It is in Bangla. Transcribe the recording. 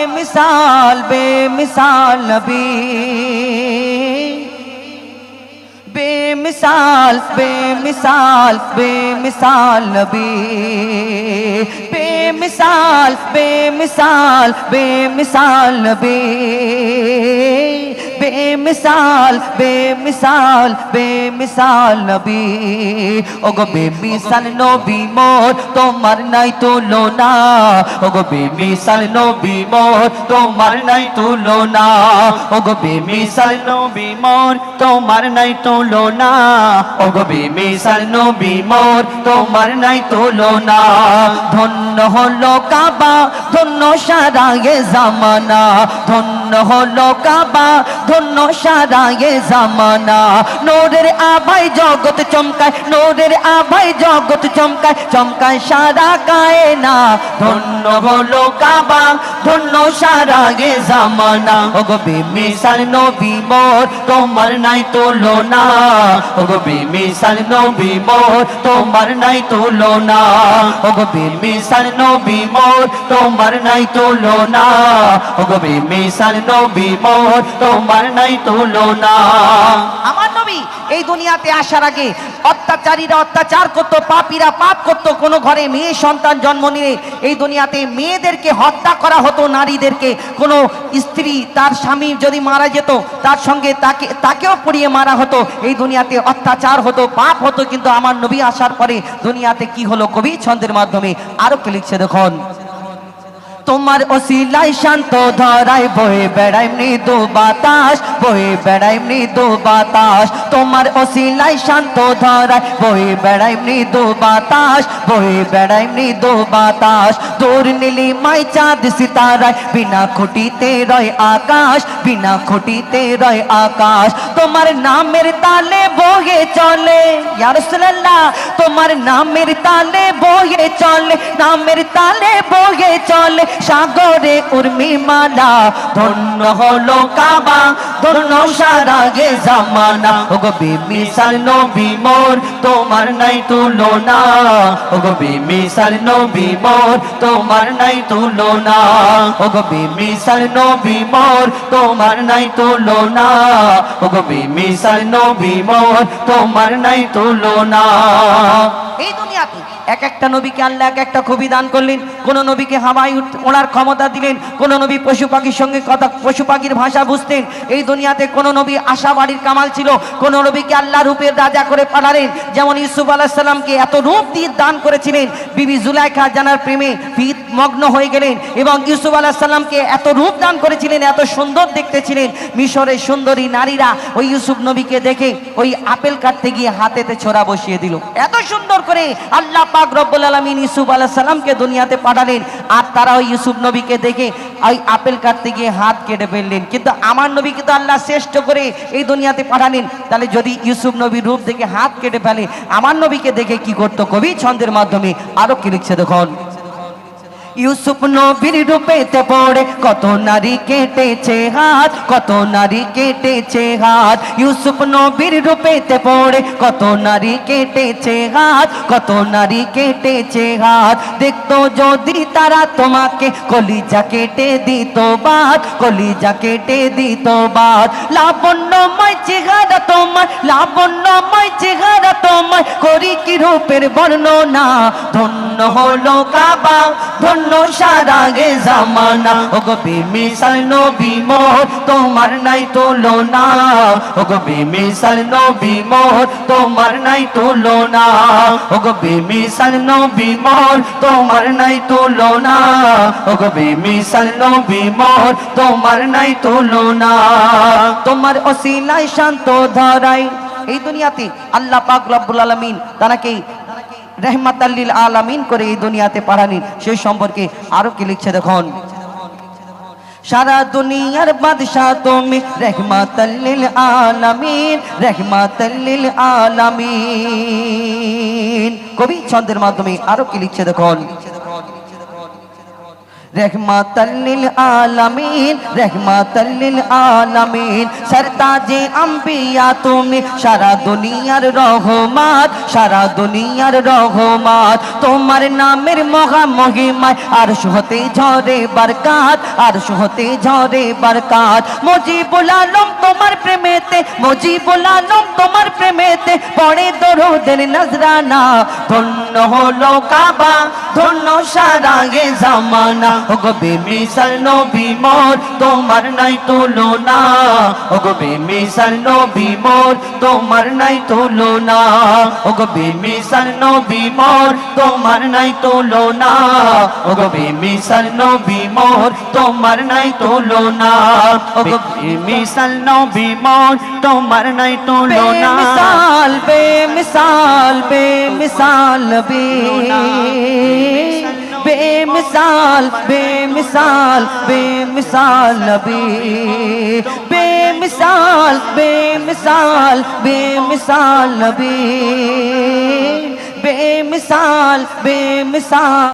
बेमिसाल बेमिसाल नबी, बेमिसाल बेमिसाल बेमिसाल नबी, बेमिसाल बेमिसाल बेमिसाल नबी, बेमिसाल बेमिसाल बेमिसाल नबी। ओगो बेमिसाल नबी मोर তোমার নাই তুলনা, ওগো বেমিসাল নবী মোর তোমার নাই তুলনা, ওগো বেমিসাল নবী মোর তোমার নাই তুলনা, ওগো বেমিসাল নবী মোর তোমার নাই তুলনা। ধন্য হলো কাবা ধন্য সারা এ জামানা, ধন্য হলো কাবা ধন্য সারা এ জামানা। নূরের আভায় জগৎ চমকায়, নূরের আভায় জগৎ চমকায়, চমকায় সারা কায়না। ধন্য হলো কাবা ধন্য সারা এ জামানা, ওগো বেমিসাল নবী মোর তোমার নাই তুলনা, ওগো বেমিসাল নবী মোর তোমার নাই তুলনা, ওগো বেমিসাল নবী মোর তোমার নাই তুলনা, ওগো বেমিসাল নবী মোর তোমার নাই তুলনা। আমার নবী এই দুনিয়াতে আসার আগে অত্যাচারীরা অত্যাচার করতো, পাপীরা পাপ করতো। কোনো ঘরে মেয়ে সন্তান জন্ম নিলে এই দুনিয়াতে মেয়েদেরকে হত্যা করা হতো, নারীদেরকে। কোনো স্ত্রী তার স্বামী যদি মারা যেত তার সঙ্গে তাকেও পুড়িয়ে মারা হতো। এই দুনিয়াতে অত্যাচার হতো, পাপ হতো। কিন্তু আমার নবী আসার পরে দুনিয়াতে কি হলো? কবি ছন্দের মাধ্যমে আরো কি লিখছে দেখুন। তোমার ওসিলায় শান্ত ধরায় বয়ে বেড়ায় মৃদু বাতাস, বয়ে বেড়ায় মৃদু বাতাস। তোমার ওসিলায় শান্ত ধরায় বয়ে বেড়ায় মৃদু বাতাস, বয়ে বেড়ায় মৃদু বাতাস। দূর নীলিমায় চাঁদ সিতারায় বিনা খুঁটিতে রয় আকাশ, বিনা খুঁটিতে রয় আকাশ। তোমার নামের তালে বয়ে চলে ইয়া রাসূলুল্লাহ, তোমার নামের তালে বয়ে চলে, নামের তালে বয়ে চলে সাগরে উর্মিমালা। ধন্য হলো কাবা ধন্য সারা এ জামানা, ওগো বেমিসাল নবী মোর তোমার নাই তুলনা, ওগো বেমিসাল নবী মোর তোমার নাই তুলনা, ওগো বেমিসাল নবী মোর তোমার নাই তুলনা, ওগো বেমিসাল নবী মোর তোমার নাই তুলনা। এই দুনিয়াতে এক একটা নবীকে আল্লাহ এক একটা খুবই দান করলেন। কোন নবীকে হাওয়ায় ওড়ার ক্ষমতা দিলেন, কোন নবী পশু পাখির সঙ্গে কথা, পশু পাখির ভাষা বুঝতেন। এই দুনিয়াতে কোন নবী আশাবাড়ির কামাল ছিল, কোন নবীকে আল্লাহ রূপের রাজা করে পাঠালেন। যেমন ইউসুফ আলাইহিস সালামকে এত রূপ দিয়ে দান করেছিলেন, বিবি জুলাইখা জানার প্রেমে মগ্ন হয়ে গেলেন। এবং ইউসুফ আলাইহিস সালামকে এত রূপ দান করেছিলেন, এত সুন্দর দেখতে ছিলেন। মিশরের সুন্দরী নারীরা ওই ইউসুফ নবীকে দেখে ওই আপেল কাটতে গিয়ে হাতেতে ছোরা বসিয়ে দিল। এত সুন্দর করে আল্লাহ পাক রব্বুল আলামিন ইউসুফ আলাইহিস সালামকে দুনিয়াতে পাঠালেন। আর তারা ওই ইউসুফ নবীকে দেখে ওই আপেল কাটতে গিয়ে হাত কেটে ফেললেন। কিন্তু আমার নবীকে তো আল্লাহ শ্রেষ্ঠ করে এই দুনিয়াতে পাঠালেন। তাহলে যদি ইউসুফ নবীর রূপ দেখে হাত কেটে ফেলে, আমার নবীকে দেখে কি করতো? কবি ছন্দের মাধ্যমে আরো কি লিখছে দেখুন। ইউসুফ নবীর রূপেতে পড়ে কত নারী কেটেছে হাত, কত নারী কেটেছে হাত। ইউসুফ নবীর রূপেতে পড়ে কত নারী কেটেছে হাত, কত নারী কেটেছে হাত। দেখতো যদি তারা তোমাকে কলিজা কেটে দিত বাদ, কলিজা কেটে দিত বাদ। লাবণ্যময় চেহারা তোমার, লাবণ্যময় চেহারা তোমার, করি কি রূপের বর্ণনা। ধন্য হলো কাবা ধন্য সারা এ জামানা, ওগো বেমিসাল নবী মোর তোমার নাই তুলনা, ওগো বেমিসাল নবী মোর তোমার নাই তুলনা, ওগো বেমিসাল নবী মোর তোমার নাই তুলনা, ওগো বেমিসাল নবী মোর তোমার নাই তুলনা। তোমার ওসিলায় শান্ত ধরাই এই দুনিয়াতে আল্লাহ পাক রব্বুল আলামিন তাকে रहमतल लिल आलमीन করে এই দুনিয়াতে পাঠালেন। সেই সম্পর্কে আরো কি লিখছে দেখুন। সারা দুনিয়ার বাদশা তুমি रहमतल लिल आलमीन, रहमतल लिल आलमीन। কবি ছন্দের মাধ্যমে আরো কি লিখছে দেখুন। रहमतल लिल आलमीन, रहमतल लिल आलमीन, सरताजे अंबिया তুমি সারা দুনিয়ার রহমত, সারা দুনিয়ার রহমত। তোমার নামের মহা মহিমায় আরশ হতে ঝরে বরকত, আরশ হতে ঝরে বরকত। মুজিবুল আলম তোমার প্রেমেতে, মুজিবুল আলম তোমার প্রেমেতে পড়ে দরুদের নজরানা। ধন্য হলো কাবা, ধন্য সারা এ জামানা। ওগো বেমিসাল নবী মোর তোমার নাই তুলনা, ওগো বেমিসাল নবী মোর তোমার নাই তুলনা, ওগো বেমিসাল নবী মোর তোমার নাই তুলনা, ওগো বেমিসাল নবী মোর তোমার নাই তুলনা, ওগো বেমিসাল নবী মোর তোমার নাই তুলনা। বেমিসাল বেমিসাল বেমিসাল নবী, बेमिसाल बेमिसाल बेमिसाल नबी, बेमिसाल बेमिसाल बेमिसाल नबी, बेमिसाल बेमिसाल।